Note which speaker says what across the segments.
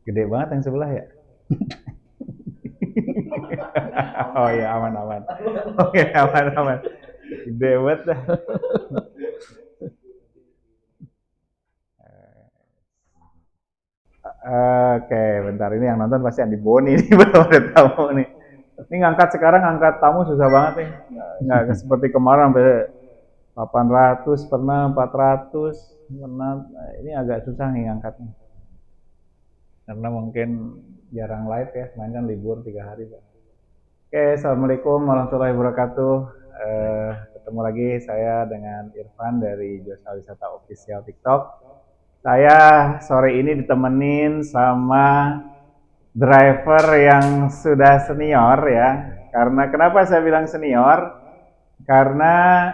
Speaker 1: Gede banget yang sebelah ya? Oh iya, aman. Oke, aman. Gede banget dah. Oke, bentar ini yang nonton pasti Andi Boni nih, belum ada tamu nih. Ini ngangkat sekarang ngangkat tamu susah banget nih. Nggak seperti kemarin sampai 800 pernah 400 pernah. Ini agak susah nih ngangkatnya. Karena mungkin jarang live ya, kemarin kan libur 3 hari. Oke, assalamualaikum warahmatullahi wabarakatuh. Ketemu lagi saya dengan Irfan dari Josa Wisata Official TikTok. Saya sore ini ditemenin sama driver yang sudah senior ya. Karena kenapa saya bilang senior? Karena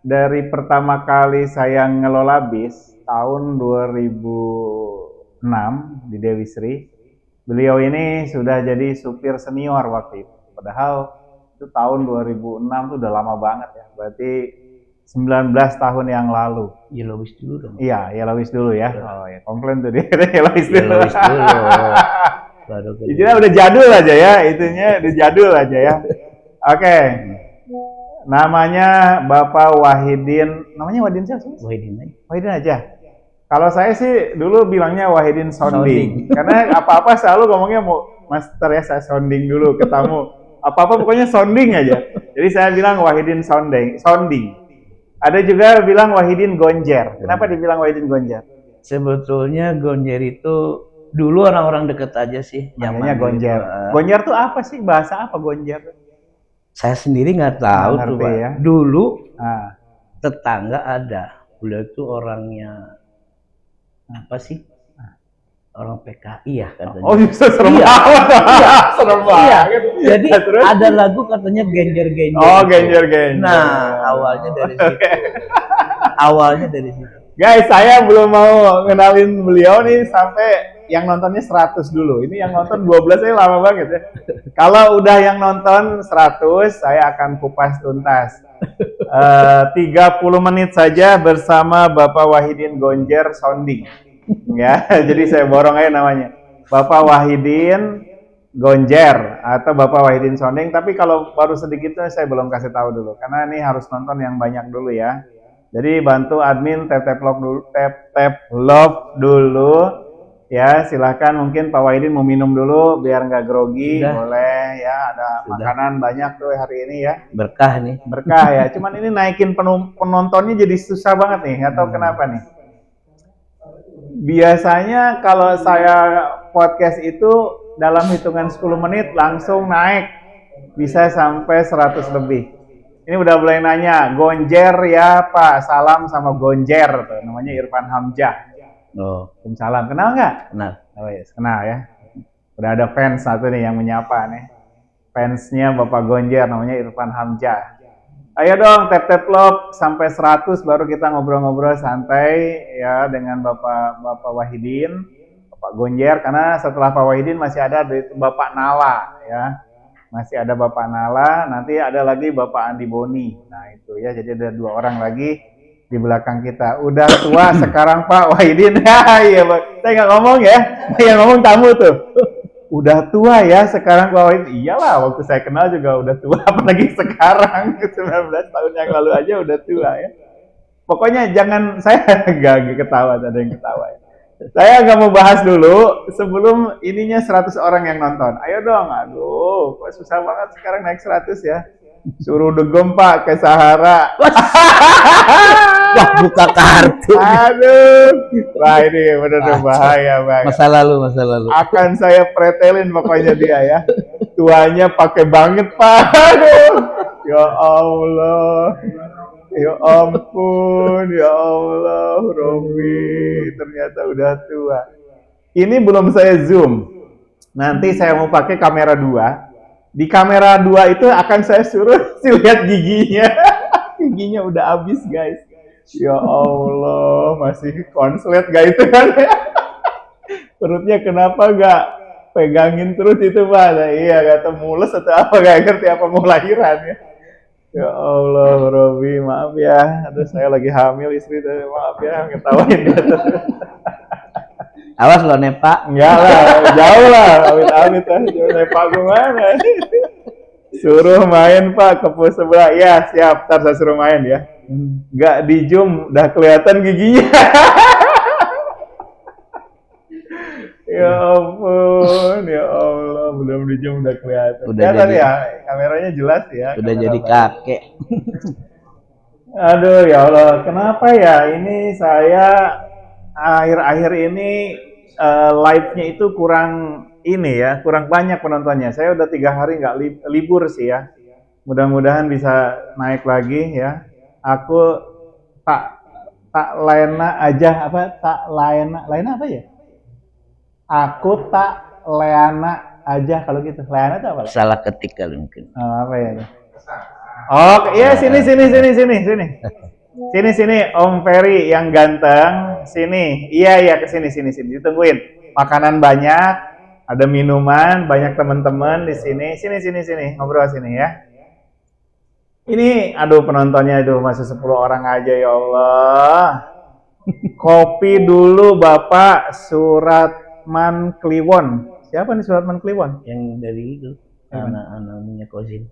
Speaker 1: dari pertama kali saya ngelola bis tahun 2006 di Dewi Sri, beliau ini sudah jadi supir senior waktu itu. Padahal itu tahun 2006 itu udah lama banget ya. Berarti 19 tahun yang lalu.
Speaker 2: Yellowis dulu dong.
Speaker 1: Iya, Yellowis dulu ya. Oh ya, komplain tuh dia. Yellowis dulu.
Speaker 2: Yellowis dulu.
Speaker 1: Baru udah jadul aja ya, itunya udah jadul aja ya. Oke. Namanya Bapak Wahidin. Namanya Wahidin siapa? Wahidin aja. Kalau saya sih dulu bilangnya Wahidin Sounding. Karena apa-apa selalu ngomongnya mau master ya, saya sounding dulu ke tamu. Apa-apa pokoknya sounding aja. Jadi saya bilang Wahidin Sounding. Ada juga bilang Wahidin Gonjer. Kenapa dibilang Wahidin Gonjer?
Speaker 2: Sebetulnya Gonjer itu dulu orang-orang deket aja sih.
Speaker 1: Namanya Gonjer. Gonjer tuh apa sih? Bahasa apa Gonjer?
Speaker 2: Saya sendiri nggak tahu tuh, Pak. Ya. Dulu tetangga ada. Beliau itu orangnya apa sih? Orang PKI ya katanya.
Speaker 1: Oh, bisa serem banget. Iya, serem banget.
Speaker 2: Jadi ada lagu katanya Genjer-Genjer.
Speaker 1: Oh, Genjer-Genjer.
Speaker 2: Nah, awalnya dari situ. Awalnya dari situ.
Speaker 1: Guys, saya belum mau ngenalin beliau nih sampai yang nontonnya 100 dulu. Ini yang nonton 12 aja lama banget ya. Kalau udah yang nonton 100, saya akan kupas tuntas. 30 menit saja bersama Bapak Wahidin Gonjer Sounding. Ya, jadi saya borong aja namanya. Bapak Wahidin Gonjer atau Bapak Wahidin Sounding. Tapi kalau baru sedikit saya belum kasih tahu dulu. Karena ini harus nonton yang banyak dulu ya. Jadi bantu admin tap love dulu. Ya, silahkan mungkin Pak Wahidin mau minum dulu biar nggak grogi. Sudah. Boleh ya, ada makanan banyak tuh hari ini ya.
Speaker 2: Berkah nih.
Speaker 1: Berkah ya, cuman ini naikin penontonnya jadi susah banget nih, nggak tahu kenapa nih. Biasanya kalau saya podcast itu dalam hitungan 10 menit langsung naik, bisa sampai 100 lebih. Ini udah mulai nanya, Gonjer ya Pak, salam sama Gonjer, tuh, namanya Irfan Hamzah.
Speaker 2: Oh,
Speaker 1: salam. Kenal nggak?
Speaker 2: Kenal.
Speaker 1: Oh yes, kenal ya. Udah ada fans satu nih yang menyapa nih. Fansnya Bapak Gonjer namanya Irfan Hamzah. Ayo dong tap love sampai 100 baru kita ngobrol-ngobrol santai ya dengan Bapak Wahidin, Bapak Gonjer, karena setelah Pak Wahidin masih ada Bapak Nala ya. Masih ada Bapak Nala, nanti ada lagi Bapak Andi Boni. Nah, itu ya, jadi ada 2 orang lagi di belakang kita. Udah tua sekarang Pak Wahidin. Iya, saya nggak ngomong ya. Yang ngomong tamu tuh. Udah tua ya sekarang Pak Wahidin. Iyalah, waktu saya kenal juga udah tua, apalagi sekarang 19 tahun yang lalu aja udah tua ya. Pokoknya jangan, saya gak ketawa, ada yang ketawa ya. Saya nggak mau bahas dulu sebelum ininya 100 orang yang nonton. Ayo dong, aduh, kok susah banget sekarang naik 100 ya. Suruh degem Pak ke Sahara.
Speaker 2: Wah, buka kartu.
Speaker 1: Aduh, wah ini benar-benar bahaya Bang.
Speaker 2: Masa lalu.
Speaker 1: Akan saya pretelin pokoknya dia ya. Tuanya pakai banget Pak. Aduh, ya Allah. Ya ampun, ya Allah, Robi ternyata udah tua. Ini belum saya zoom. Nanti saya mau pakai kamera 2. Di kamera 2 itu akan saya suruh lihat giginya. Giginya udah habis, guys. Ya Allah, masih konslet gak itu kan? Perutnya kenapa gak pegangin terus itu Pak? Nah, iya, kata mules atau apa, gak ngerti apa mau lahiran ya. Ya Allah, Robi, maaf ya. Aduh, saya lagi hamil istri, maaf ya, ngetawain dia.
Speaker 2: Awas lo Nepa.
Speaker 1: Enggak lah, jauh lah, amit-amit lah. Nepa gimana? Suruh main Pak ke pos sebelah. Ya siap, ntar saya suruh main ya. Nggak di zoom, udah kelihatan giginya. Ya ampun, ya Allah, belum di zoom udah kelihatan.
Speaker 2: Udah
Speaker 1: Kelihatan
Speaker 2: jadi,
Speaker 1: ya, kameranya jelas ya.
Speaker 2: udah jadi kakek.
Speaker 1: Aduh ya Allah, kenapa ya ini saya akhir-akhir ini live-nya itu kurang ini ya, kurang banyak penontonnya. Saya udah 3 hari nggak libur sih ya. Mudah-mudahan bisa naik lagi ya. Aku tak lena aja apa tak laena apa ya? Aku tak leana aja kalau gitu. Leana itu apa?
Speaker 2: Salah ketik kali mungkin.
Speaker 1: Oh, apa ya? Oh, iya sini. Sini Om Ferry yang ganteng. Sini. Iya ke sini. Ditungguin. Makanan banyak, ada minuman, banyak teman-teman di sini. Sini. Ngobrol sini ya. Ini aduh penontonnya masih 10 orang aja ya Allah. Kopi dulu Bapak Suratman Kliwon. Siapa nih Suratman Kliwon?
Speaker 2: Yang dari itu. Anak punya Kozin.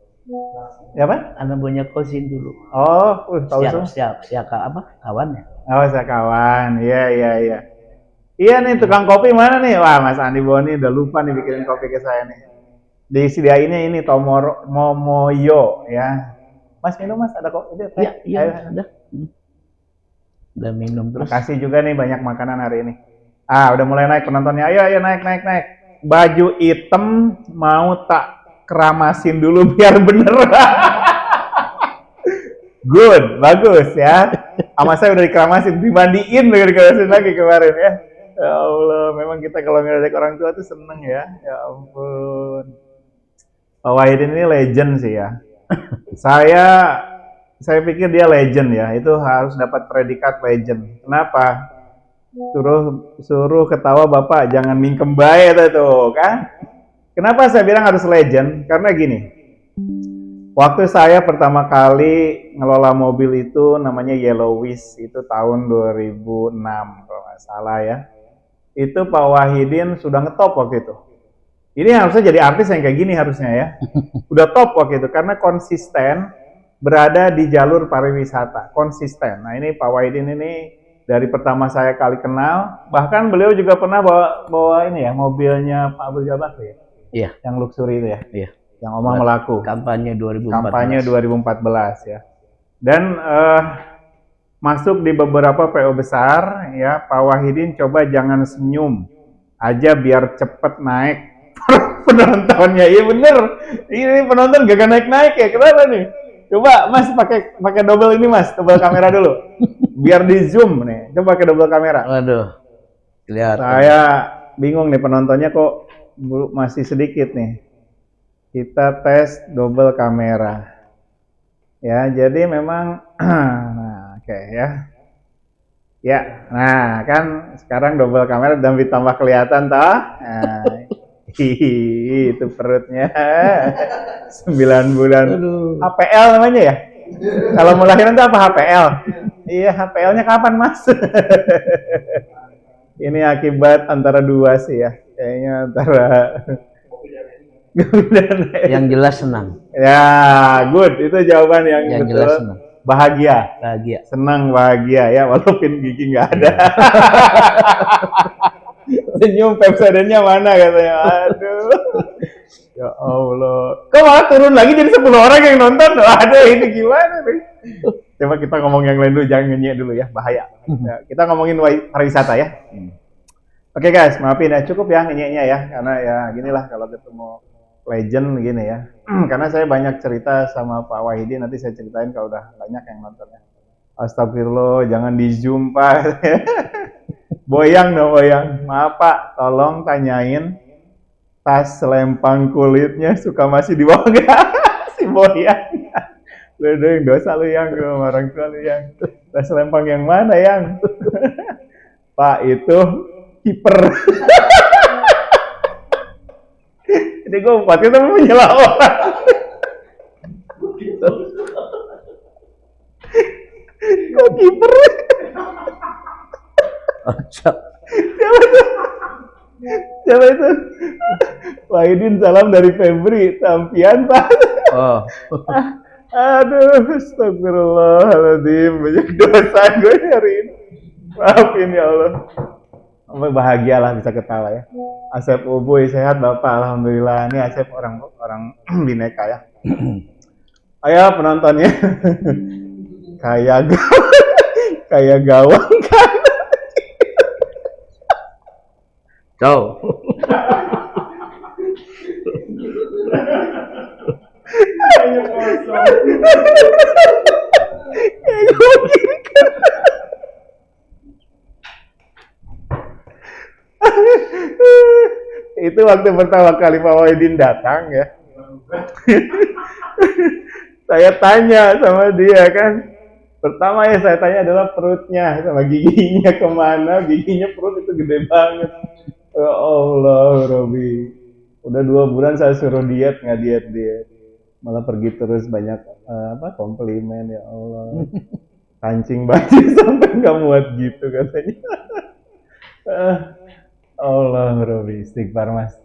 Speaker 1: Ya apa?
Speaker 2: Anak punya Kozin dulu.
Speaker 1: Oh, tahu semua.
Speaker 2: Siap apa? Kawannya.
Speaker 1: Oh, saya kawan. Iya. Iya nih tukang kopi mana nih? Wah, Mas Andi Boni udah lupa nih bikinin kopi ke saya nih. Disediainnya ini Momoyo ya. Mas minum Mas, ada kopi?
Speaker 2: Iya, udah minum terus.
Speaker 1: Kasih juga nih banyak makanan hari ini. Udah mulai naik penontonnya. Ayo naik. Baju hitam mau tak keramasin dulu biar bener. Good, bagus ya. Sama saya udah dikeramasin, dimandiin udah dikeramasin lagi kemarin ya. Ya Allah, memang kita kalau ngeliat orang tua tuh seneng ya. Ya ampun. Pak Wahidin ini legend sih ya. Saya pikir dia legend ya. Itu harus dapat predikat legend. Kenapa? Suruh ketawa Bapak, jangan mingkem bae tuh kan. Kenapa saya bilang harus legend? Karena gini. Waktu saya pertama kali ngelola mobil itu namanya Yellow Wish, itu tahun 2006 kalau nggak salah ya. Itu Pak Wahidin sudah ngetop waktu itu. Ini harusnya jadi artis yang kayak gini harusnya ya. Udah top waktu itu karena konsisten berada di jalur pariwisata, konsisten. Nah ini Pak Wahidin ini dari pertama saya kali kenal, bahkan beliau juga pernah bawa ini ya mobilnya Pak Abdul Jabbar ya.
Speaker 2: Iya.
Speaker 1: Yang luxury itu ya.
Speaker 2: Iya.
Speaker 1: Yang Omang melaku.
Speaker 2: Kampanye 2014.
Speaker 1: Kampanye 2014 ya. Dan masuk di beberapa PO besar ya, Pak Wahidin coba jangan senyum aja biar cepet naik penontonnya. Iya bener. Ini penonton gak naik-naik ya. Kenapa nih? Coba Mas pakai double ini Mas, double kamera dulu. Biar di zoom nih. Coba pakai double kamera.
Speaker 2: Waduh. Kelihatan.
Speaker 1: Saya bingung nih penontonnya kok masih sedikit nih. Kita tes double kamera. Ya, jadi memang nah, oke ya. Ya, nah kan sekarang double kamera dan ditambah kelihatan toh. Nah, itu perutnya 9 bulan. Aduh. HPL namanya ya? Kalau mau lahiran itu apa HPL? Iya, HPL-nya kapan Mas? Ini akibat antara dua sih ya. Kayaknya antara
Speaker 2: yang jelas senang.
Speaker 1: Ya, good. Itu jawaban yang betul.
Speaker 2: Jelas senang.
Speaker 1: Bahagia. Senang, bahagia ya, walaupun gigi nggak ada. Senyum Pepsodentnya mana katanya. Aduh. Ya Allah. Kok malah turun lagi jadi 10 orang yang nonton? Aduh, ini gimana nih? Coba kita ngomong yang lain dulu, jangan ngenyek dulu ya, bahaya. Ya, kita ngomongin pariwisata ya. Oke guys, maafin ya, cukup ya ngenyeknya ya, karena ya ginilah kalau ketemu legend gini ya. Karena saya banyak cerita sama Pak Wahidin, nanti saya ceritain kalau udah banyak yang nontonnya. Astagfirullah, jangan di zoom Pak. Boyang dong, boyang. Maaf Pak, tolong tanyain tas selempang kulitnya suka masih dibawa nggak? Si boyang. Lu yang dosa lu yang, orang tua lu yang. Tas selempang yang mana yang? Pak, itu kiper. Jadi gue waktu itu menyela orang. Kok kiper?
Speaker 2: Siapa
Speaker 1: tuh? Siapa itu? Wahidin, salam dari Febri, Tampian Pak.
Speaker 2: Oh.
Speaker 1: Aduh, astagfirullahaladzim, banyak dosa gue hari ini. Maafin ya Allah. Bahagialah bisa ketawa ya. Asep Ubuy, sehat Bapak, alhamdulillah. Ini Asep orang Bineka ya. Ayo penontonnya. Kayak gawang kan.
Speaker 2: Ciao.
Speaker 1: Itu waktu pertama kali Pak Wahidin datang ya. Saya tanya sama dia kan. Pertama ya saya tanya adalah perutnya sama giginya kemana. Giginya perut itu gede banget. Ya Allah, Robi. Udah 2 bulan saya suruh diet, nggak diet. Malah pergi terus banyak komplimen ya Allah. Kancing baju sampai nggak muat gitu katanya. Allah, Robi, istighfar Mas.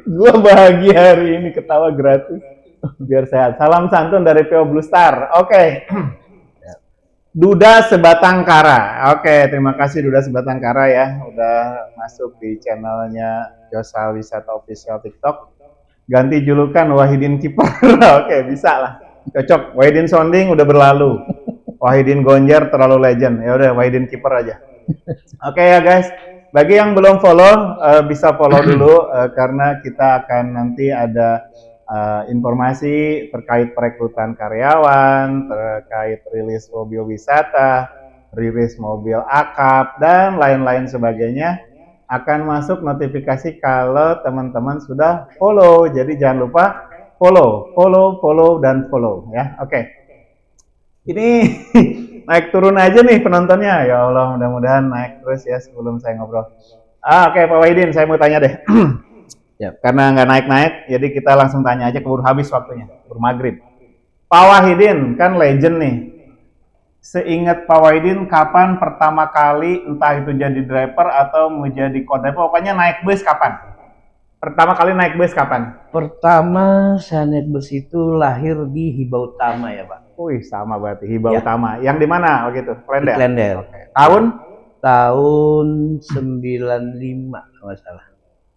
Speaker 1: Gua bahagia hari ini, ketawa gratis. Biar sehat. Salam santun dari PO Blue Star. Oke. Duda Sebatang Kara. Oke, terima kasih Duda Sebatang Kara ya. Udah masuk di channelnya Josal Wisata Official TikTok. Ganti julukan Wahidin Kiper. Oke, bisa lah. Cocok. Wahidin Sonding udah berlalu. Wahidin Gonjer terlalu legend. Ya udah, Wahidin Kiper aja. Oke ya guys. Bagi yang belum follow, bisa follow dulu karena kita akan nanti ada informasi terkait perekrutan karyawan, terkait rilis mobil wisata, rilis mobil akap, dan lain-lain sebagainya. Akan masuk notifikasi kalau teman-teman sudah follow. Jadi jangan lupa follow, dan follow ya. Oke. Ini naik turun aja nih penontonnya. Ya Allah, mudah-mudahan naik terus ya sebelum saya ngobrol. Oke, Pak Wahidin, saya mau tanya deh. Ya, karena nggak naik-naik, jadi kita langsung tanya aja, keburu habis waktunya, keburu maghrib. Pak Wahidin, kan legend nih. Seingat Pak Wahidin, kapan pertama kali, entah itu jadi driver atau menjadi co-driver, pokoknya naik bus kapan? Pertama kali naik bus kapan?
Speaker 2: Pertama saya naik bus itu lahir di Hiba Utama ya Pak.
Speaker 1: Wih, sama berarti, Hiba Utama. Yang di mana waktu itu? Klender?
Speaker 2: Di Klender.
Speaker 1: Oke. Tahun?
Speaker 2: Tahun 95 kalau nggak salah.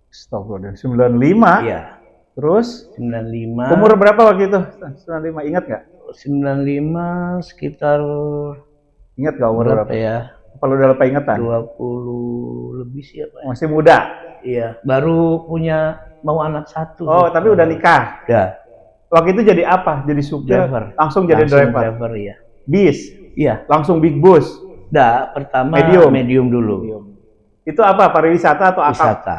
Speaker 1: Stop, 95?
Speaker 2: Iya.
Speaker 1: Terus?
Speaker 2: 95.
Speaker 1: Umur berapa waktu itu? 95, ingat nggak?
Speaker 2: 95 sekitar,
Speaker 1: ingat nggak umur berapa
Speaker 2: ya?
Speaker 1: Apa lu udah lupa ingatan?
Speaker 2: 20 lebih sih ya Pak.
Speaker 1: Masih muda?
Speaker 2: Iya, baru punya mau anak 1.
Speaker 1: Oh, tapi udah nikah?
Speaker 2: Udah.
Speaker 1: Waktu itu jadi apa? Jadi supir?
Speaker 2: Driver.
Speaker 1: Langsung jadi
Speaker 2: driver, iya.
Speaker 1: Bis?
Speaker 2: Iya.
Speaker 1: Langsung big bus?
Speaker 2: Udah, pertama medium dulu.
Speaker 1: Itu apa? Pariwisata atau apa?
Speaker 2: Wisata.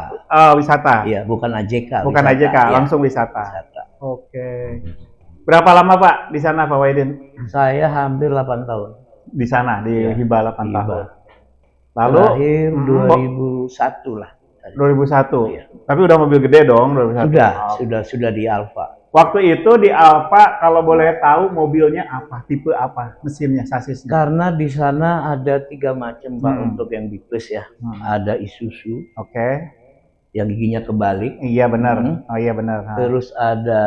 Speaker 1: Wisata?
Speaker 2: Iya, bukan AJK.
Speaker 1: Bukan
Speaker 2: wisata.
Speaker 1: AJK,
Speaker 2: Iya.
Speaker 1: langsung wisata. Oke. Berapa lama Pak di sana Pak Wahidin?
Speaker 2: Saya hampir 8 tahun.
Speaker 1: Di sana, di Hiba 8 tahun. Lalu?
Speaker 2: Lahir 2001 lah.
Speaker 1: 2001?
Speaker 2: Iya.
Speaker 1: Tapi udah mobil gede dong 2001?
Speaker 2: Sudah di Alfa.
Speaker 1: Waktu itu di Alfa, kalau boleh tahu mobilnya apa? Tipe apa? Mesinnya, sasisnya?
Speaker 2: Karena di sana ada 3 macam Pak untuk yang big bus ya. Ada Isuzu.
Speaker 1: Oke.
Speaker 2: Yang giginya kebalik.
Speaker 1: Iya benar. Oh iya benar.
Speaker 2: Terus ada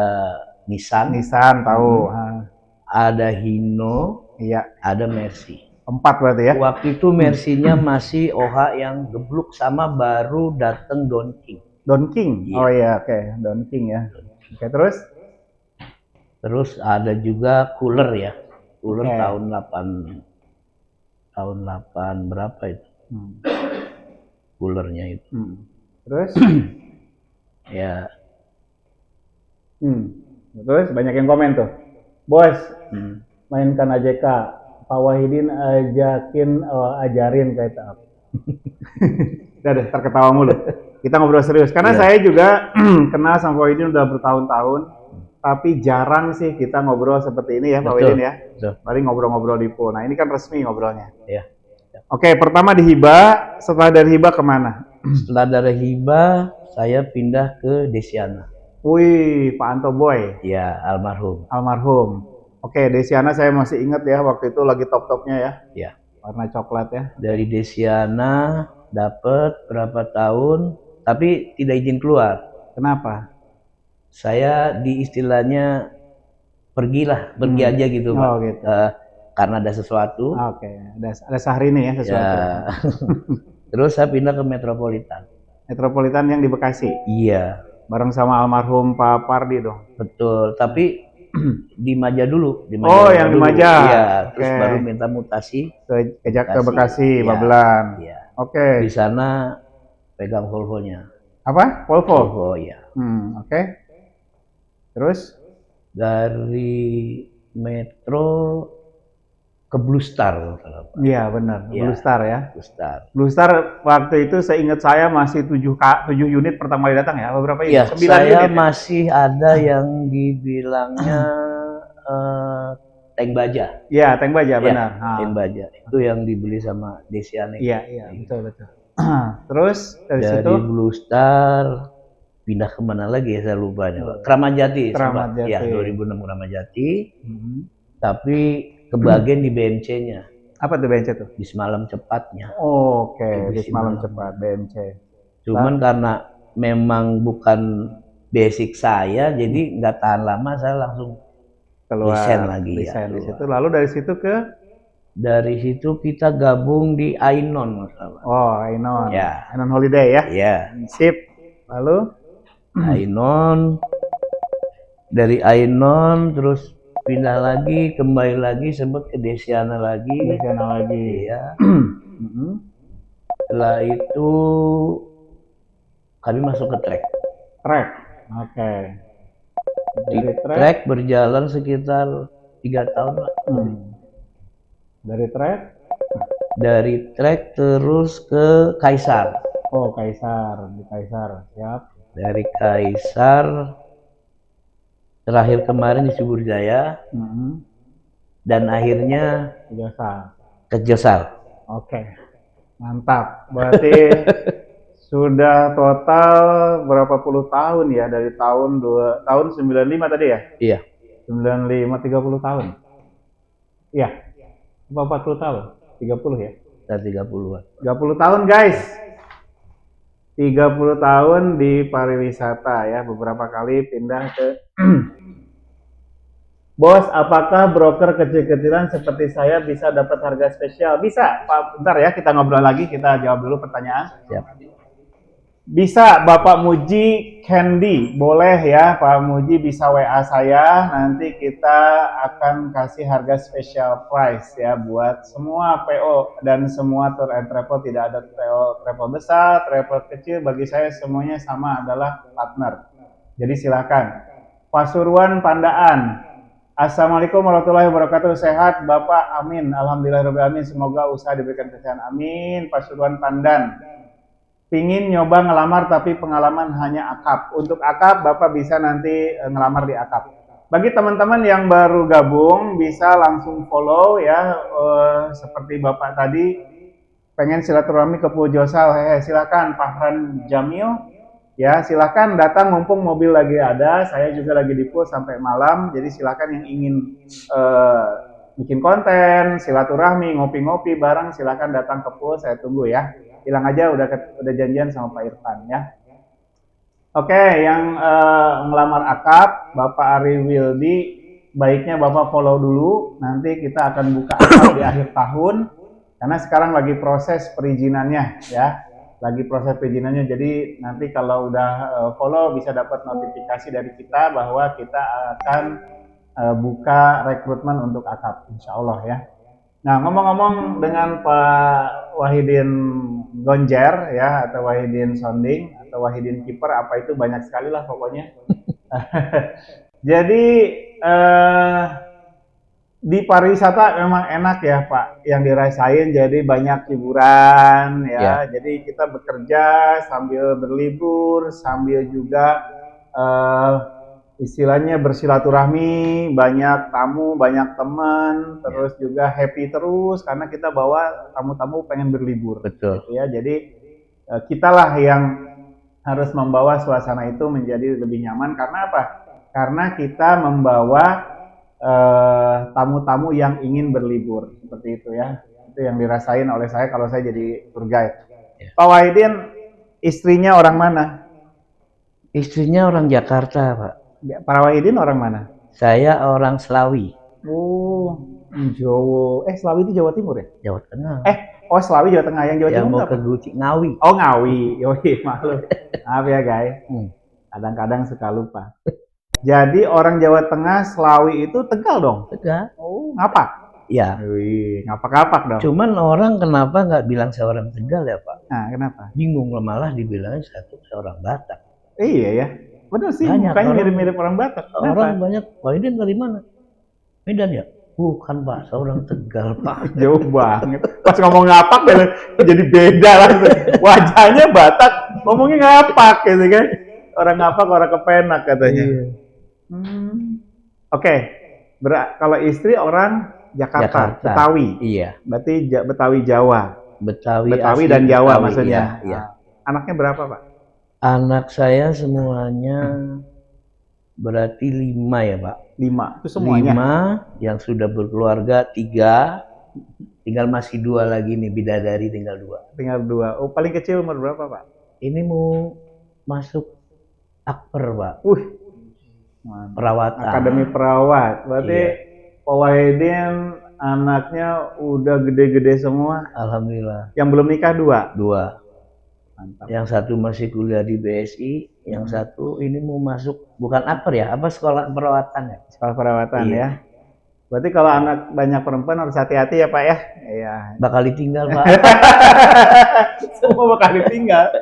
Speaker 2: Nissan.
Speaker 1: Nissan tahu.
Speaker 2: Ada Hino.
Speaker 1: Iya.
Speaker 2: Ada Mercy.
Speaker 1: 4 berarti ya?
Speaker 2: Waktu itu Mercy-nya masih OH yang gebluk sama baru dateng Don King.
Speaker 1: Don King? Iya. Oh iya, oke. Don King ya. Oke, terus?
Speaker 2: Terus ada juga Cooler ya. Cooler tahun 8 berapa itu? Coolernya itu.
Speaker 1: Terus?
Speaker 2: Ya.
Speaker 1: Terus banyak yang komen tuh. Bos, mainkan AJK. Pak Wahidin ajarin kayak apa? Udah deh, terketawa mulu. Kita ngobrol serius. Karena saya juga kenal sama Pak Wahidin udah bertahun-tahun. Tapi jarang sih kita ngobrol seperti ini ya Pak Wahidin ya. Paling ngobrol-ngobrol di pool. Nah ini kan resmi ngobrolnya.
Speaker 2: Iya.
Speaker 1: Oke, pertama di Hiba. Setelah dari Hiba kemana?
Speaker 2: Setelah dari Hiba, saya pindah ke Desiana.
Speaker 1: Wih, Pak Anto Boy.
Speaker 2: Iya, almarhum.
Speaker 1: Almarhum. Oke, Desiana saya masih ingat ya waktu itu lagi top-topnya ya.
Speaker 2: Iya.
Speaker 1: Warna coklat ya.
Speaker 2: Dari Desiana dapat berapa tahun, tapi tidak izin keluar.
Speaker 1: Kenapa?
Speaker 2: Saya di istilahnya pergi aja gitu, Pak.
Speaker 1: Oh, gitu.
Speaker 2: Karena ada sesuatu.
Speaker 1: Oke, ada Syahrini ya sesuatu.
Speaker 2: Ya. Terus saya pindah ke Metropolitan.
Speaker 1: Metropolitan yang di Bekasi.
Speaker 2: Iya.
Speaker 1: Bareng sama almarhum Pak Pardi dong.
Speaker 2: Betul, tapi di Maja dulu. Di
Speaker 1: Maja yang dulu. Di Maja.
Speaker 2: Iya, terus baru minta mutasi
Speaker 1: ke Bekasi, Babelan.
Speaker 2: Iya.
Speaker 1: Oke.
Speaker 2: Di sana pegang Volvo-nya.
Speaker 1: Apa? Volvo?
Speaker 2: Volvo, ya.
Speaker 1: Oke. Terus?
Speaker 2: Dari Metro ke Blue Star.
Speaker 1: Iya benar, ya. Blue Star ya.
Speaker 2: Blue Star.
Speaker 1: Blue Star waktu itu seingat saya masih 7 unit pertama kali datang ya, beberapa unit?
Speaker 2: Iya,
Speaker 1: 9
Speaker 2: saya
Speaker 1: unit,
Speaker 2: masih ada yang dibilangnya tank baja.
Speaker 1: Iya, tank baja, benar.
Speaker 2: Tank baja. Itu yang dibeli sama Desiane.
Speaker 1: Iya, betul. Terus dari situ?
Speaker 2: Dari Blue Star pindah kemana lagi ya, saya lupa nih, Pak. Kramat Jati. Ya, 2006 Kramat Jati. Tapi kebagian di BMC-nya.
Speaker 1: Apa tuh BMC tuh?
Speaker 2: Bis malam cepatnya.
Speaker 1: Oke, bis malam cepat BMC.
Speaker 2: Cuman karena memang bukan basic saya, jadi nggak tahan lama, saya langsung
Speaker 1: keluar
Speaker 2: desain lagi.
Speaker 1: Di situ. Lalu dari situ ke?
Speaker 2: Dari situ kita gabung di Ainon.
Speaker 1: Oh, Ainon.
Speaker 2: Ya.
Speaker 1: Ainon Holiday ya?
Speaker 2: Iya.
Speaker 1: Sip. Lalu?
Speaker 2: Ainon. Dari Ainon terus pindah lagi, kembali lagi, sempat ke Desiana lagi. Iya. Setelah itu kami masuk ke Trek.
Speaker 1: Oke.
Speaker 2: Di Trek berjalan sekitar 3 tahun lah. Dari Trek terus ke Kaisar.
Speaker 1: Oh, di Kaisar, siap.
Speaker 2: Dari Kaisar terakhir kemarin di Subur Jaya. Dan akhirnya ke Josal.
Speaker 1: Oke. Mantap. Berarti sudah total berapa puluh tahun ya, dari tahun 95 tadi ya?
Speaker 2: Iya.
Speaker 1: 95 30 tahun. Iya. 40 tahun? 30 ya?
Speaker 2: 30-an.
Speaker 1: 30 tahun, guys. 30 tahun di pariwisata ya, beberapa kali pindah ke Bos, apakah broker kecil-kecilan seperti saya bisa dapat harga spesial? Bisa, Pak. Bentar ya, kita ngobrol lagi, kita jawab dulu pertanyaan.
Speaker 2: Siap.
Speaker 1: Bisa, Bapak Muji Candy, boleh ya, Pak Muji bisa WA saya, nanti kita akan kasih harga special price ya buat semua PO dan semua tour and travel, tidak ada travel besar, travel kecil, bagi saya semuanya sama, adalah partner. Jadi silakan. Pasuruan Pandaan, Assalamualaikum warahmatullahi wabarakatuh, sehat Bapak, amin, alhamdulillahirrahmanirrahim, semoga usaha diberikan kesehatan, amin. Pasuruan Pandan, pingin nyoba ngelamar tapi pengalaman hanya akap. Untuk akap Bapak bisa nanti ngelamar di akap. Bagi teman-teman yang baru gabung bisa langsung follow ya, seperti Bapak tadi pengen silaturahmi ke Pulau Josal, silakan Fahran Jamil ya, silakan datang mumpung mobil lagi ada, saya juga lagi di Pulau sampai malam, jadi silakan yang ingin bikin konten, silaturahmi, ngopi-ngopi bareng, silakan datang ke Pulau, saya tunggu ya. Bilang aja udah janjian sama Pak Irfan ya. Oke, yang ngelamar akap, Bapak Ari Wildi, baiknya Bapak follow dulu. Nanti kita akan buka akap di akhir tahun, karena sekarang lagi proses perizinannya ya. Lagi proses perizinannya, jadi nanti kalau udah follow bisa dapat notifikasi dari kita bahwa kita akan buka rekrutmen untuk akap, insya Allah ya. Nah, ngomong-ngomong dengan Pak Wahidin Gonjer ya, atau Wahidin Sonding, atau Wahidin Kiper, apa itu banyak sekali lah pokoknya. Jadi di pariwisata memang enak ya Pak, yang dirasain, jadi banyak hiburan ya. Jadi kita bekerja sambil berlibur, sambil juga istilahnya bersilaturahmi, banyak tamu, banyak teman, terus juga happy terus karena kita bawa tamu-tamu pengen berlibur.
Speaker 2: Betul.
Speaker 1: Gitu ya. Jadi kitalah yang harus membawa suasana itu menjadi lebih nyaman. Karena apa? Karena kita membawa tamu-tamu yang ingin berlibur, seperti itu ya. Itu yang dirasain oleh saya kalau saya jadi tour guide. Pak Wahidin, istrinya orang mana?
Speaker 2: Istrinya orang Jakarta, Pak.
Speaker 1: Pak Wahidin orang mana?
Speaker 2: Saya orang Slawi.
Speaker 1: Oh, Jawa. Slawi itu Jawa Timur ya?
Speaker 2: Jawa Tengah.
Speaker 1: Slawi Jawa Tengah, yang Jawa
Speaker 2: Yang
Speaker 1: Timur
Speaker 2: mau ke Guci, Ngawi.
Speaker 1: Oh, Ngawi. Yoi, maklum. Maaf ya, guys. Kadang-kadang suka lupa. Jadi orang Jawa Tengah, Slawi itu Tegal dong?
Speaker 2: Tegal.
Speaker 1: Oh, ngapak?
Speaker 2: Ya.
Speaker 1: Wih, ngapak-ngapak dong.
Speaker 2: Cuman orang kenapa nggak bilang saya orang Tegal ya, Pak?
Speaker 1: Nah, kenapa?
Speaker 2: Bingung, malah dibilangnya saya orang Batak.
Speaker 1: Iya ya, benar sih, mukanya mirip-mirip orang Batak.
Speaker 2: Orang banyak, Wahidin dari mana? Medan ya? Bukan Pak, seorang Tegal Pak.
Speaker 1: Jauh banget. Pas ngomong ngapak jadi beda langsung. Wajahnya Batak, ngomongnya ngapak gitu kan. Orang ngapak, orang kepenak katanya.
Speaker 2: Iya.
Speaker 1: Oke. Kalau istri orang Jakarta. Betawi.
Speaker 2: Iya.
Speaker 1: Berarti Betawi Jawa.
Speaker 2: Betawi
Speaker 1: dan Jawa
Speaker 2: Betawi,
Speaker 1: maksudnya.
Speaker 2: Iya.
Speaker 1: Anaknya berapa, Pak?
Speaker 2: Anak saya semuanya berarti 5 ya, Pak.
Speaker 1: 5, itu semuanya?
Speaker 2: 5, yang sudah berkeluarga 3, tinggal masih 2 lagi nih, bidadari tinggal 2.
Speaker 1: Tinggal 2. Oh, paling kecil umur berapa, Pak?
Speaker 2: Ini mau masuk Akper, Pak. Perawatan.
Speaker 1: Akademi perawat. Berarti Pak Wahidin anaknya udah gede-gede semua?
Speaker 2: Alhamdulillah.
Speaker 1: Yang belum nikah 2?
Speaker 2: 2.
Speaker 1: Mantap.
Speaker 2: Yang satu masih kuliah di BSI, yang satu ini mau masuk, bukan Akper ya, apa sekolah perawatan ya?
Speaker 1: Sekolah perawatan ya. Berarti kalau anak banyak perempuan harus hati-hati ya, Pak ya? Iya.
Speaker 2: Bakal ditinggal, Pak.
Speaker 1: Semua bakal ditinggal.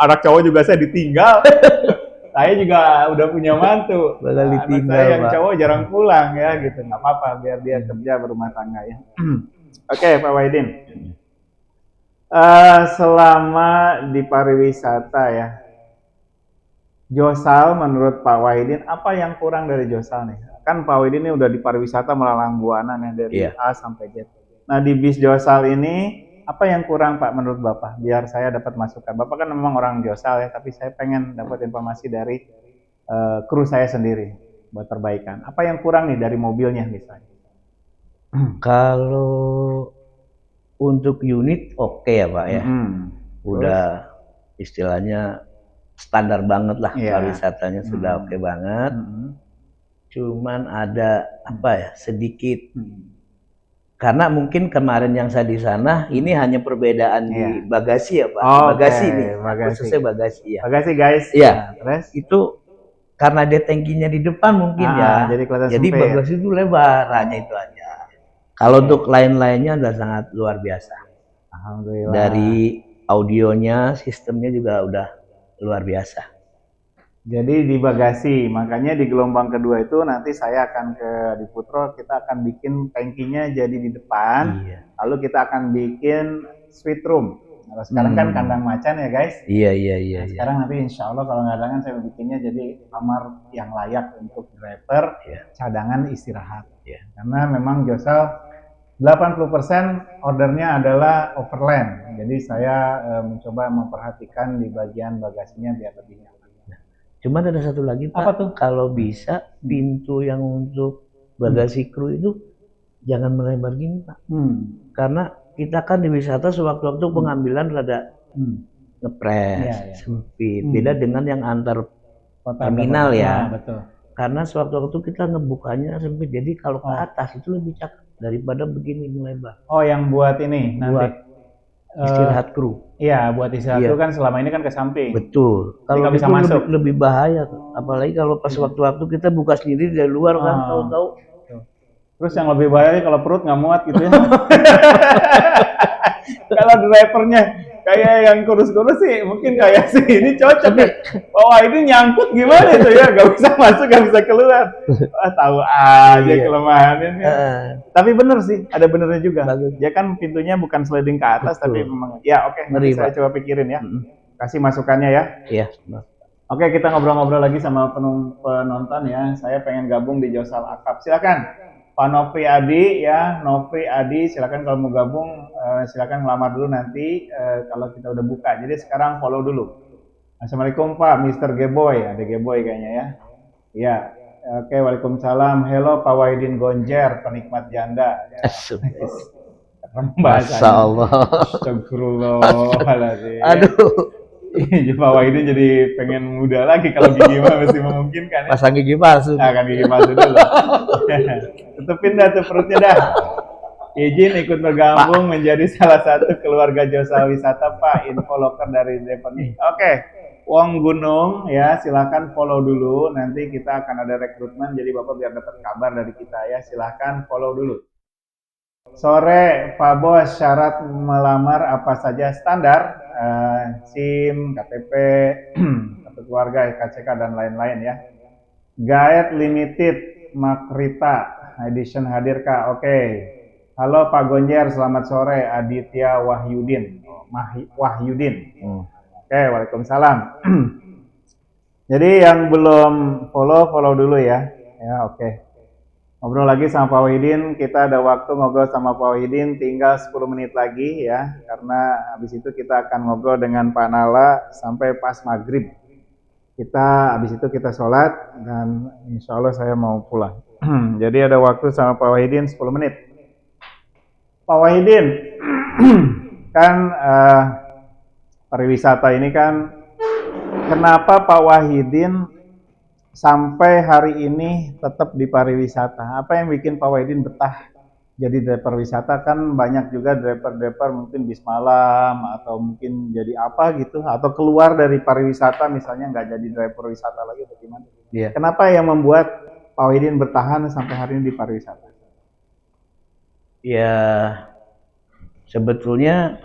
Speaker 1: Anak cowok juga saya ditinggal. Saya juga udah punya mantu.
Speaker 2: Bakal ditinggal,
Speaker 1: anak saya yang
Speaker 2: Pak.
Speaker 1: Cowok jarang pulang ya gitu. Nggak apa-apa, biar dia kerja berumah tangga ya. Oke, Pak Wahidin. Selama di pariwisata ya, Josal menurut Pak Wahidin apa yang kurang dari Josal nih? Kan Pak Wahidin ini udah di pariwisata melalang buana nih dari A sampai Z. Nah di bis Josal ini apa yang kurang Pak menurut Bapak? Biar saya dapat masukan. Bapak kan memang orang Josal ya, tapi saya pengen dapat informasi dari kru saya sendiri buat perbaikan. Apa yang kurang nih dari mobilnya misalnya?
Speaker 2: Kalau untuk unit oke ya Pak ya. Udah istilahnya standar banget lah, pariwisatanya sudah oke banget. Cuman ada apa ya, sedikit karena mungkin kemarin yang saya di sana ini hanya perbedaan di bagasi ya Pak. Bagasi nih, khususnya bagasi ya.
Speaker 1: Bagasi guys.
Speaker 2: Iya. Terus itu karena dia tangkinya di depan mungkin ya. Jadi bagasi itu lebar, hanya itu aja. Kalau untuk lain-lainnya udah sangat luar biasa.
Speaker 1: Alhamdulillah.
Speaker 2: Dari audionya, sistemnya juga udah luar biasa.
Speaker 1: Jadi di bagasi, makanya di gelombang kedua itu nanti saya akan ke Diputro, kita akan bikin tangkinya jadi di depan, lalu kita akan bikin suite room. Kalau sekarang kan kandang macan ya guys.
Speaker 2: Iya.
Speaker 1: Sekarang nanti insya Allah kalau nggak ada kan saya bikinnya jadi kamar yang layak untuk driver, cadangan istirahat. Karena memang Josal 80% ordernya adalah overland, jadi saya mencoba memperhatikan di bagian bagasinya biar lebih nyaman.
Speaker 2: Cuman ada satu lagi Pak,
Speaker 1: apa tuh?
Speaker 2: Kalau bisa pintu yang untuk bagasi kru itu jangan melebar gini Pak. Karena kita kan di wisata sewaktu-waktu pengambilan rada ngepres, sempit. Beda dengan yang antar terminal ya.
Speaker 1: Betul.
Speaker 2: Karena sewaktu-waktu kita ngebukanya sempit, jadi kalau ke atas itu lebih cakep daripada begini melebar.
Speaker 1: Oh, yang buat ini
Speaker 2: buat
Speaker 1: nanti
Speaker 2: istirahat kru.
Speaker 1: Iya, buat istirahat kru kan selama ini kan ke samping.
Speaker 2: Betul. Kalau
Speaker 1: bisa masuk
Speaker 2: lebih bahaya tuh. Apalagi kalau pas waktu-waktu kita buka sendiri dari luar kan, tahu-tahu.
Speaker 1: Terus yang lebih bahaya kalau perut nggak muat gitu ya. Kalau drivernya kayak yang kurus-kurus sih, mungkin kayak sih ini cocok ya. Wah ini nyangkut gimana itu ya, nggak bisa masuk, nggak bisa keluar. Wah tahu aja kelemahannya. Tapi bener sih, ada benernya juga. Ya kan pintunya bukan sliding ke atas, tapi memang. Ya oke, nanti saya coba pikirin ya. Kasih masukannya ya.
Speaker 2: Iya.
Speaker 1: Oke, kita ngobrol-ngobrol lagi sama penonton ya. Saya pengen gabung di Josal Akap. Silakan. Pak Nofri Adi ya, Nofri Adi silakan kalau mau gabung silakan ngelamar dulu nanti kalau kita udah buka. Jadi sekarang follow dulu. Assalamualaikum Pak, Mr. Geboy, ada Geboy kayaknya ya. Iya. Oke, waalaikumsalam. Hello Pak Wahidin Gonjer, penikmat janda. Ya.
Speaker 2: Masya Allah.
Speaker 1: Astagfirullahaladzim.
Speaker 2: Aduh.
Speaker 1: Pak Wahidin jadi pengen muda lagi kalau gigi mah masih memungkinkan ya.
Speaker 2: Pasang gigi palsu.
Speaker 1: Nah, kan gigi palsu dulu. Tutupin dah tuh perutnya dah. Izin ikut bergabung menjadi salah satu keluarga jasa wisata Pak. Info loker dari Deponi. Oke, Wong Gunung ya, silakan follow dulu. Nanti kita akan ada rekrutmen, jadi Bapak biar dapat kabar dari kita ya. Silakan follow dulu. Sore, Pak Bos, syarat melamar apa saja? Standar, SIM, KTP, kartu keluarga, KCK, dan lain-lain ya. Guide limited, Makrita, edition hadir Kak. Oke. Halo Pak Gonjer, selamat sore. Aditya Wahyudin. Oke, waalaikumsalam. Jadi yang belum follow dulu ya. Ya, oke. Ngobrol lagi sama Pak Wahidin, kita ada waktu ngobrol sama Pak Wahidin tinggal 10 menit lagi ya, karena habis itu kita akan ngobrol dengan Pak Nala sampai pas maghrib. Habis itu kita sholat dan insya Allah saya mau pulang. Jadi ada waktu sama Pak Wahidin 10 menit. Pak Wahidin, kan pariwisata ini kan, kenapa Pak Wahidin sampai hari ini tetap di pariwisata? Apa yang bikin Pak Wahidin betah jadi driver wisata? Kan banyak juga driver mungkin bis malam atau mungkin jadi apa gitu, atau keluar dari pariwisata misalnya nggak jadi driver wisata lagi atau gimana?
Speaker 2: Iya.
Speaker 1: Kenapa yang membuat Pak Wahidin bertahan sampai hari ini di pariwisata?
Speaker 2: Ya, sebetulnya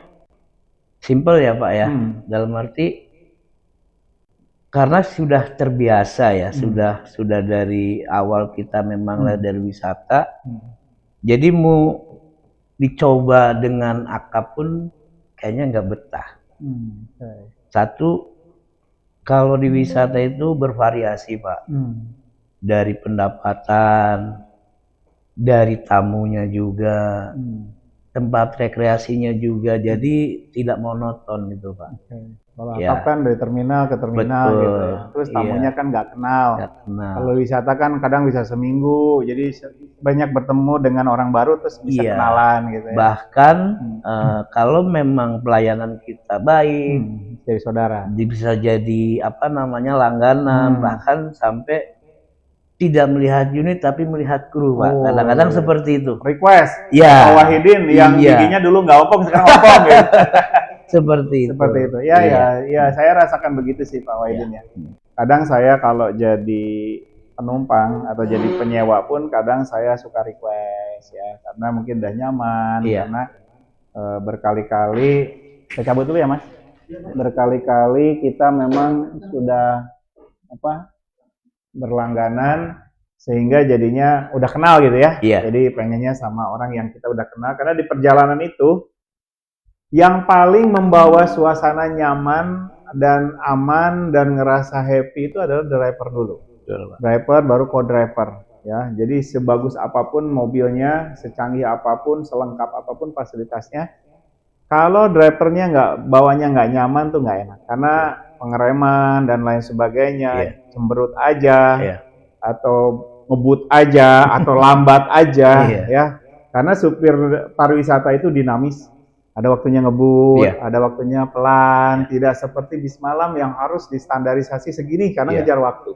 Speaker 2: simple ya Pak ya. Dalam arti karena sudah terbiasa ya, sudah dari awal kita memang dari wisata. Jadi mau dicoba dengan akap pun kayaknya nggak betah. Satu, kalau di wisata itu bervariasi Pak. Dari pendapatan, dari tamunya juga, tempat rekreasinya juga, jadi tidak monoton gitu Pak.
Speaker 1: Kalau akap kan dari terminal ke terminal. Betul, gitu ya. Terus tamunya kan nggak kenal. Kalau wisata kan kadang bisa seminggu, jadi banyak bertemu dengan orang baru terus bisa kenalan gitu ya.
Speaker 2: Bahkan kalau memang pelayanan kita baik,
Speaker 1: jadi saudara,
Speaker 2: bisa jadi langganan, bahkan sampai tidak melihat unit tapi melihat kru Pak. Kadang-kadang seperti itu.
Speaker 1: Request.
Speaker 2: Ya.
Speaker 1: Pak Wahidin yang giginya dulu nggak opong sekarang opong gitu.
Speaker 2: Seperti itu.
Speaker 1: Ya, saya rasakan begitu sih Pak Wahidin ya. Kadang saya kalau jadi penumpang atau jadi penyewa pun kadang saya suka request ya, karena mungkin udah nyaman, karena berkali-kali, saya cabut dulu ya Mas. Berkali-kali kita memang sudah berlangganan sehingga jadinya udah kenal gitu ya. Jadi pengennya sama orang yang kita udah kenal, karena di perjalanan itu yang paling membawa suasana nyaman dan aman dan ngerasa happy itu adalah driver dulu. Driver baru co-driver ya. Jadi sebagus apapun mobilnya, secanggih apapun, selengkap apapun fasilitasnya, kalau drivernya bawanya nggak nyaman tuh nggak enak. Karena pengereman dan lain sebagainya, cemberut aja, atau ngebut aja, atau lambat aja ya. Karena supir pariwisata itu dinamis. Ada waktunya ngebut, ada waktunya pelan, tidak seperti bis malam yang harus distandarisasi segini karena ngejar waktu.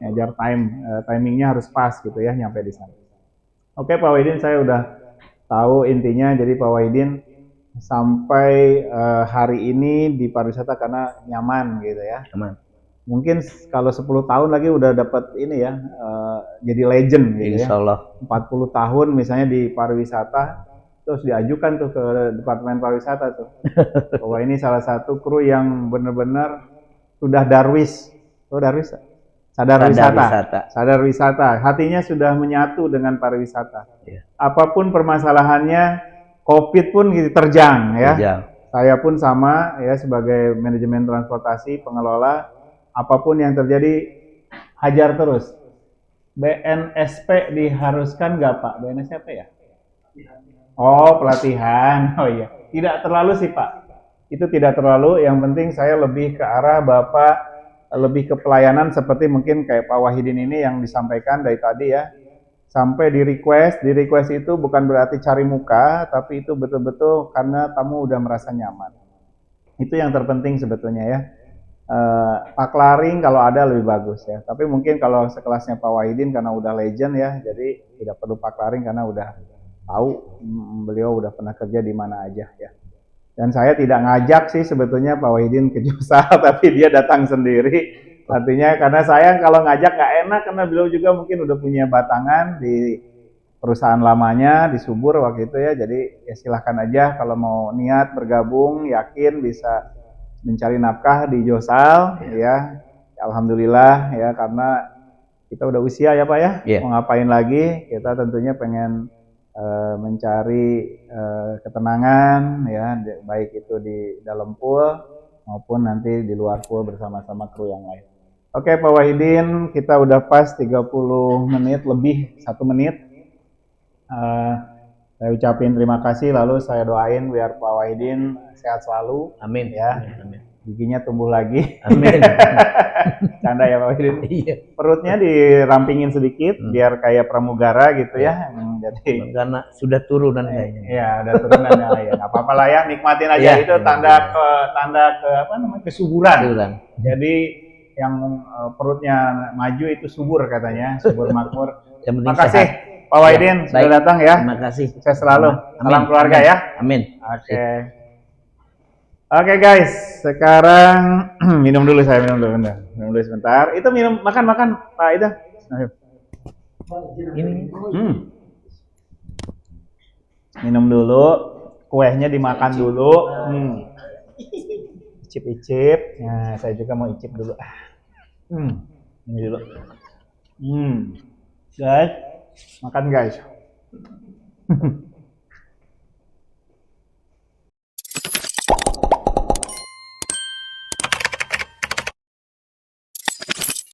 Speaker 1: Ngejar timingnya harus pas gitu ya, nyampe di sana. Oke Pak Wahidin, saya udah tahu intinya. Jadi Pak Wahidin sampai hari ini di pariwisata karena nyaman gitu ya. Mungkin kalau 10 tahun lagi udah dapat ini ya, jadi legend gitu ya.
Speaker 2: Insya Allah.
Speaker 1: 40 tahun misalnya di pariwisata, terus diajukan tuh ke Departemen Pariwisata tuh. Bahwa ini salah satu kru yang benar-benar sudah darwis. Sadar wisata. Hatinya sudah menyatu dengan pariwisata. Apapun permasalahannya, COVID pun gitu, terjang ya. Saya pun sama ya, sebagai manajemen transportasi, pengelola, apapun yang terjadi hajar terus. BNSP diharuskan nggak Pak? BNSP ya? Oh, pelatihan. Oh iya. Tidak terlalu sih Pak. Itu tidak terlalu. Yang penting saya lebih ke arah Bapak, lebih ke pelayanan seperti mungkin kayak Pak Wahidin ini yang disampaikan dari tadi ya. sampai di request itu bukan berarti cari muka, tapi itu betul-betul karena kamu udah merasa nyaman. Itu yang terpenting sebetulnya ya. Paklaring kalau ada lebih bagus ya, tapi mungkin kalau sekelasnya Pak Wahidin karena udah legend ya, jadi tidak perlu paklaring karena udah tahu beliau udah pernah kerja di mana aja ya. Dan saya tidak ngajak sih sebetulnya Pak Wahidin ke Jusal, tapi dia datang sendiri. Artinya karena saya kalau ngajak nggak enak karena beliau juga mungkin udah punya batangan di perusahaan lamanya di Subur waktu itu ya. Jadi ya silahkan aja kalau mau niat bergabung, yakin bisa mencari nafkah di Jusal ya. Alhamdulillah ya, karena kita udah usia ya Pak ya. Mau ngapain lagi? Kita tentunya pengen mencari ketenangan ya, baik itu di dalam pool maupun nanti di luar pool bersama-sama kru yang lain. Oke Pak Wahidin, kita udah pas 30 menit lebih 1 menit. Saya ucapin terima kasih, lalu saya doain biar Pak Wahidin sehat selalu.
Speaker 2: Amin
Speaker 1: ya.
Speaker 2: Amin.
Speaker 1: Giginya tumbuh lagi.
Speaker 2: Amin.
Speaker 1: Canda ya Pak Wahidin.
Speaker 2: Iya.
Speaker 1: Perutnya dirampingin sedikit biar kayak pramugara gitu ya. Jadi
Speaker 2: karena sudah turunan kayaknya.
Speaker 1: Iya, udah turunan ya. Enggak apa-apa lah ya, nikmatin aja itu tanda ke apa namanya? Kesuburan. Jadi yang perutnya maju itu subur katanya, subur makmur. Terima kasih Pak Wahidin sudah datang ya.
Speaker 2: Terima kasih.
Speaker 1: Sukses selalu. Salam keluarga ya.
Speaker 2: Amin.
Speaker 1: Oke guys, sekarang minum dulu bentar. Minum dulu sebentar. Itu makan Pak Ida. Ayo. Ini. Minum dulu, kuehnya dimakan dulu. Icip-icip. Nah, saya juga mau icip dulu. Ini dulu. Guys, makan guys.